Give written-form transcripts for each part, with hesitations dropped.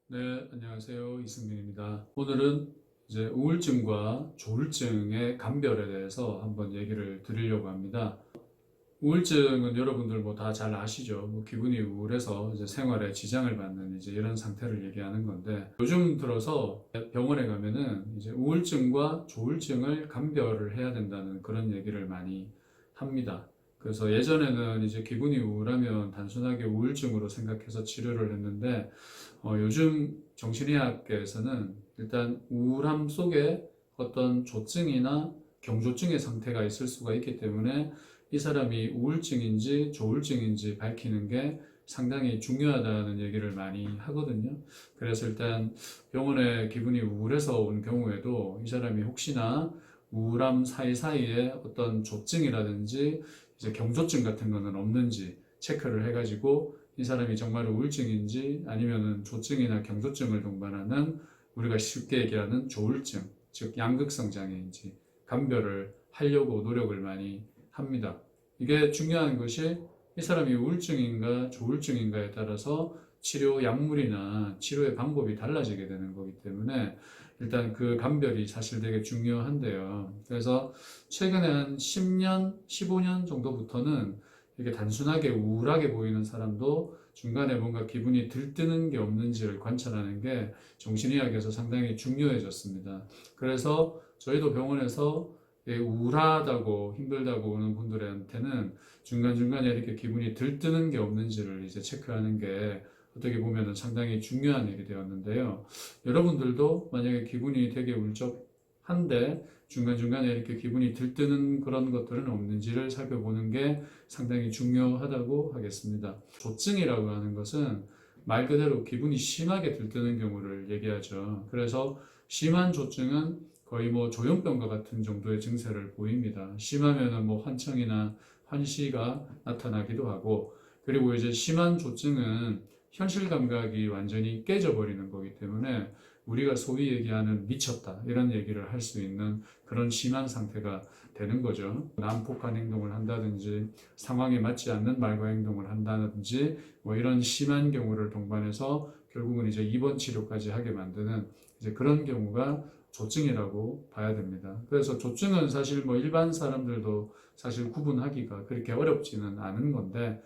네, 안녕하세요. 이승민입니다. 오늘은 이제 우울증과 조울증의 감별에 대해서 한번 얘기를 드리려고 합니다. 우울증은 여러분들 뭐 다 잘 아시죠? 뭐 기분이 우울해서 이제 생활에 지장을 받는 이제 이런 상태를 얘기하는 건데, 요즘 들어서 병원에 가면은 이제 우울증과 조울증을 감별을 해야 된다는 그런 얘기를 많이 합니다. 그래서 예전에는 이제 기분이 우울하면 단순하게 우울증으로 생각해서 치료를 했는데, 요즘 정신의학계에서는 일단 우울함 속에 어떤 조증이나 경조증의 상태가 있을 수가 있기 때문에 이 사람이 우울증인지 조울증인지 밝히는 게 상당히 중요하다는 얘기를 많이 하거든요. 그래서 일단 병원에 기분이 우울해서 온 경우에도 이 사람이 혹시나 우울함 사이사이에 어떤 조증이라든지 이제 경조증 같은 거는 없는지 체크를 해가지고 이 사람이 정말 우울증인지 아니면은 조증이나 경조증을 동반하는 우리가 쉽게 얘기하는 조울증, 즉 양극성 장애인지 감별을 하려고 노력을 많이 합니다. 이게 중요한 것이 이 사람이 우울증인가 조울증인가에 따라서 치료 약물이나 치료의 방법이 달라지게 되는 거기 때문에 일단 그 감별이 사실 되게 중요한데요. 그래서 최근에 한 10년, 15년 정도부터는 이게 단순하게 우울하게 보이는 사람도 중간에 뭔가 기분이 들뜨는 게 없는지를 관찰하는 게 정신의학에서 상당히 중요해졌습니다. 그래서 저희도 병원에서 우울하다고 힘들다고 오는 분들한테는 중간중간에 이렇게 기분이 들뜨는 게 없는지를 이제 체크하는 게 어떻게 보면 상당히 중요한 일이 되었는데요. 여러분들도 만약에 기분이 되게 울적한데 중간중간에 이렇게 기분이 들뜨는 그런 것들은 없는지를 살펴보는 게 상당히 중요하다고 하겠습니다. 조증이라고 하는 것은 말 그대로 기분이 심하게 들뜨는 경우를 얘기하죠. 그래서 심한 조증은 거의 뭐 조현병과 같은 정도의 증세를 보입니다. 심하면은 뭐 환청이나 환시가 나타나기도 하고, 그리고 이제 심한 조증은 현실 감각이 완전히 깨져버리는 거기 때문에 우리가 소위 얘기하는 미쳤다 이런 얘기를 할 수 있는 그런 심한 상태가 되는 거죠. 난폭한 행동을 한다든지 상황에 맞지 않는 말과 행동을 한다든지 뭐 이런 심한 경우를 동반해서 결국은 이제 입원 치료까지 하게 만드는 이제 그런 경우가 조증이라고 봐야 됩니다. 그래서 조증은 사실 뭐 일반 사람들도 사실 구분하기가 그렇게 어렵지는 않은 건데,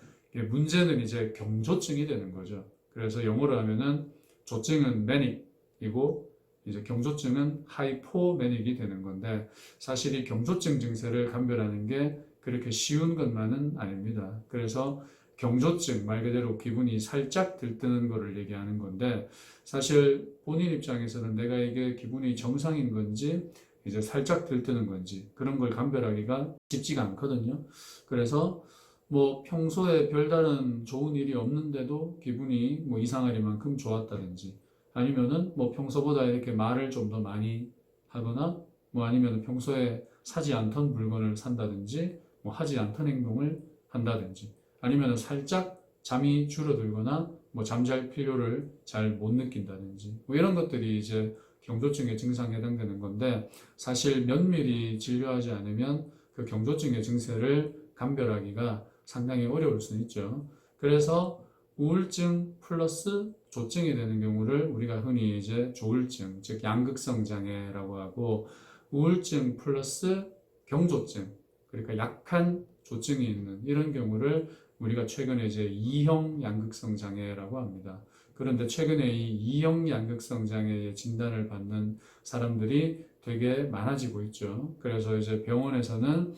문제는 이제 경조증이 되는 거죠. 그래서 영어로 하면은 조증은 매닉이고 이제 경조증은 하이포매닉이 되는 건데, 사실 이 경조증 증세를 감별하는 게 그렇게 쉬운 것만은 아닙니다. 그래서 경조증, 말 그대로 기분이 살짝 들뜨는 거를 얘기하는 건데, 사실 본인 입장에서는 내가 이게 기분이 정상인 건지 이제 살짝 들뜨는 건지 그런 걸 감별하기가 쉽지가 않거든요. 그래서 뭐 평소에 별다른 좋은 일이 없는데도 기분이 뭐 이상하리만큼 좋았다든지, 아니면은 뭐 평소보다 이렇게 말을 좀 더 많이 하거나, 뭐 아니면 평소에 사지 않던 물건을 산다든지 뭐 하지 않던 행동을 한다든지, 아니면 살짝 잠이 줄어들거나 뭐 잠잘 필요를 잘 못 느낀다든지, 뭐 이런 것들이 이제 경조증의 증상에 해당되는 건데, 사실 면밀히 진료하지 않으면 그 경조증의 증세를 감별하기가 상당히 어려울 수 있죠. 그래서 우울증 플러스 조증이 되는 경우를 우리가 흔히 이제 조울증, 즉 양극성 장애라고 하고, 우울증 플러스 경조증, 그러니까 약한 조증이 있는 이런 경우를 우리가 최근에 이제 2형 양극성 장애라고 합니다. 그런데 최근에 이 2형 양극성 장애의 진단을 받는 사람들이 되게 많아지고 있죠. 그래서 이제 병원에서는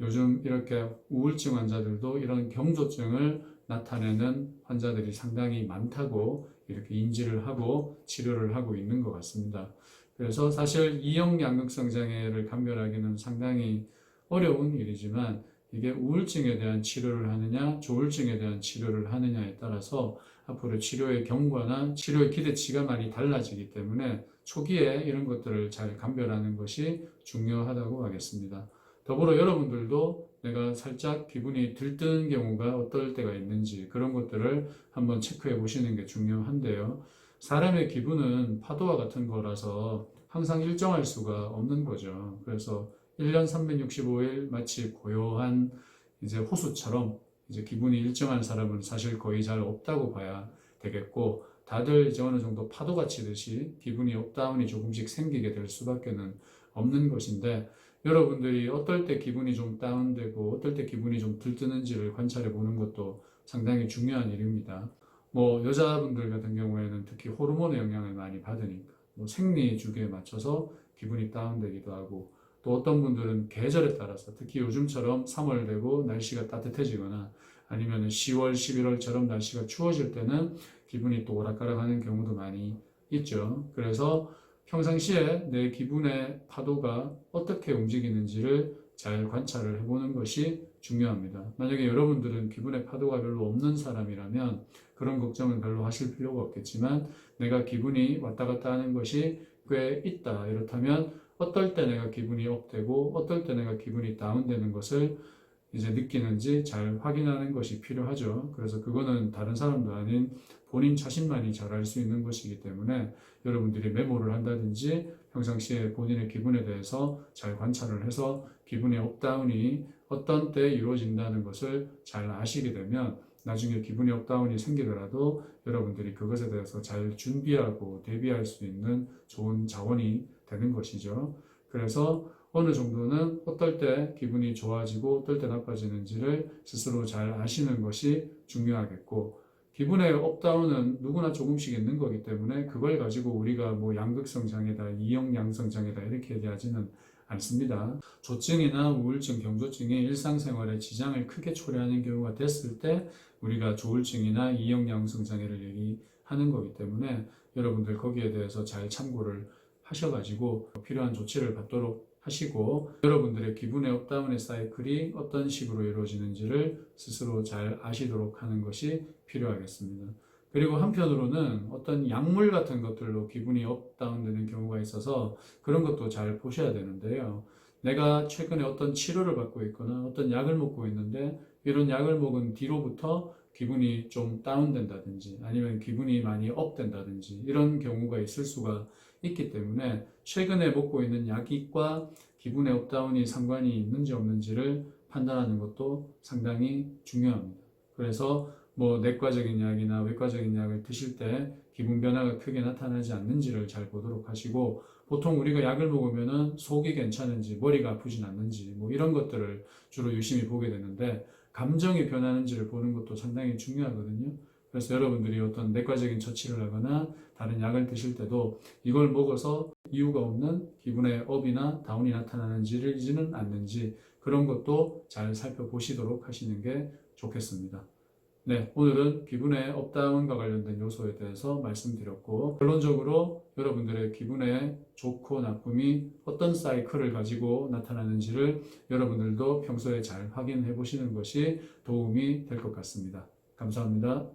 요즘 이렇게 우울증 환자들도 이런 경조증을 나타내는 환자들이 상당히 많다고 이렇게 인지를 하고 치료를 하고 있는 것 같습니다. 그래서 사실 2형 양극성 장애를 감별하기는 상당히 어려운 일이지만, 이게 우울증에 대한 치료를 하느냐 조울증에 대한 치료를 하느냐에 따라서 앞으로 치료의 경과나 치료의 기대치가 많이 달라지기 때문에 초기에 이런 것들을 잘 감별하는 것이 중요하다고 하겠습니다. 더불어 여러분들도 내가 살짝 기분이 들뜨는 경우가 어떨 때가 있는지 그런 것들을 한번 체크해 보시는 게 중요한데요. 사람의 기분은 파도와 같은 거라서 항상 일정할 수가 없는 거죠. 그래서 1년 365일 마치 고요한 이제 호수처럼 이제 기분이 일정한 사람은 사실 거의 잘 없다고 봐야 되겠고, 다들 이제 어느 정도 파도가 치듯이 기분이 업다운이 조금씩 생기게 될 수밖에는 없는 것인데, 여러분들이 어떨 때 기분이 좀 다운되고 어떨 때 기분이 좀 들뜨는지를 관찰해 보는 것도 상당히 중요한 일입니다. 뭐 여자분들 같은 경우에는 특히 호르몬의 영향을 많이 받으니까 뭐 생리 주기에 맞춰서 기분이 다운되기도 하고, 또 어떤 분들은 계절에 따라서 특히 요즘처럼 3월 되고 날씨가 따뜻해지거나 아니면 10월, 11월처럼 날씨가 추워질 때는 기분이 또 오락가락하는 경우도 많이 있죠. 그래서 평상시에 내 기분의 파도가 어떻게 움직이는지를 잘 관찰을 해보는 것이 중요합니다. 만약에 여러분들은 기분의 파도가 별로 없는 사람이라면 그런 걱정은 별로 하실 필요가 없겠지만, 내가 기분이 왔다 갔다 하는 것이 꽤 있다, 이렇다면 어떨 때 내가 기분이 업되고 어떨 때 내가 기분이 다운되는 것을 이제 느끼는지 잘 확인하는 것이 필요하죠. 그래서 그거는 다른 사람도 아닌 본인 자신만이 잘 알 수 있는 것이기 때문에 여러분들이 메모를 한다든지 평상시에 본인의 기분에 대해서 잘 관찰을 해서 기분의 업다운이 어떤 때 이루어진다는 것을 잘 아시게 되면 나중에 기분이 업다운이 생기더라도 여러분들이 그것에 대해서 잘 준비하고 대비할 수 있는 좋은 자원이 되는 것이죠. 그래서 어느 정도는 어떨 때 기분이 좋아지고 어떨 때 나빠지는지를 스스로 잘 아시는 것이 중요하겠고, 기분의 업다운은 누구나 조금씩 있는 거기 때문에 그걸 가지고 우리가 뭐 양극성 장애다, 이형양성 장애다 이렇게 얘기하지는 않습니다. 조증이나 우울증, 경조증이 일상생활에 지장을 크게 초래하는 경우가 됐을 때 우리가 조울증이나 이형양성 장애를 얘기하는 거기 때문에 여러분들 거기에 대해서 잘 참고를 하셔가지고 필요한 조치를 받도록 하시고, 여러분들의 기분의 업다운의 사이클이 어떤 식으로 이루어지는지를 스스로 잘 아시도록 하는 것이 필요하겠습니다. 그리고 한편으로는 어떤 약물 같은 것들로 기분이 업다운 되는 경우가 있어서 그런 것도 잘 보셔야 되는데요. 내가 최근에 어떤 치료를 받고 있거나 어떤 약을 먹고 있는데 이런 약을 먹은 뒤로부터 기분이 좀 다운된다든지 아니면 기분이 많이 업된다든지 이런 경우가 있을 수가 있기 때문에 최근에 먹고 있는 약과 기분의 업다운이 상관이 있는지 없는지를 판단하는 것도 상당히 중요합니다. 그래서 뭐 내과적인 약이나 외과적인 약을 드실 때 기분 변화가 크게 나타나지 않는지를 잘 보도록 하시고, 보통 우리가 약을 먹으면은 속이 괜찮은지 머리가 아프진 않는지 뭐 이런 것들을 주로 유심히 보게 되는데, 감정이 변하는지를 보는 것도 상당히 중요하거든요. 그래서 여러분들이 어떤 내과적인 처치를 하거나 다른 약을 드실 때도 이걸 먹어서 이유가 없는 기분의 업이나 다운이 나타나는지는 않는지 그런 것도 잘 살펴보시도록 하시는 게 좋겠습니다. 네, 오늘은 기분의 업다운과 관련된 요소에 대해서 말씀드렸고, 결론적으로 여러분들의 기분의 좋고 나쁨이 어떤 사이클을 가지고 나타나는지를 여러분들도 평소에 잘 확인해 보시는 것이 도움이 될 것 같습니다. 감사합니다.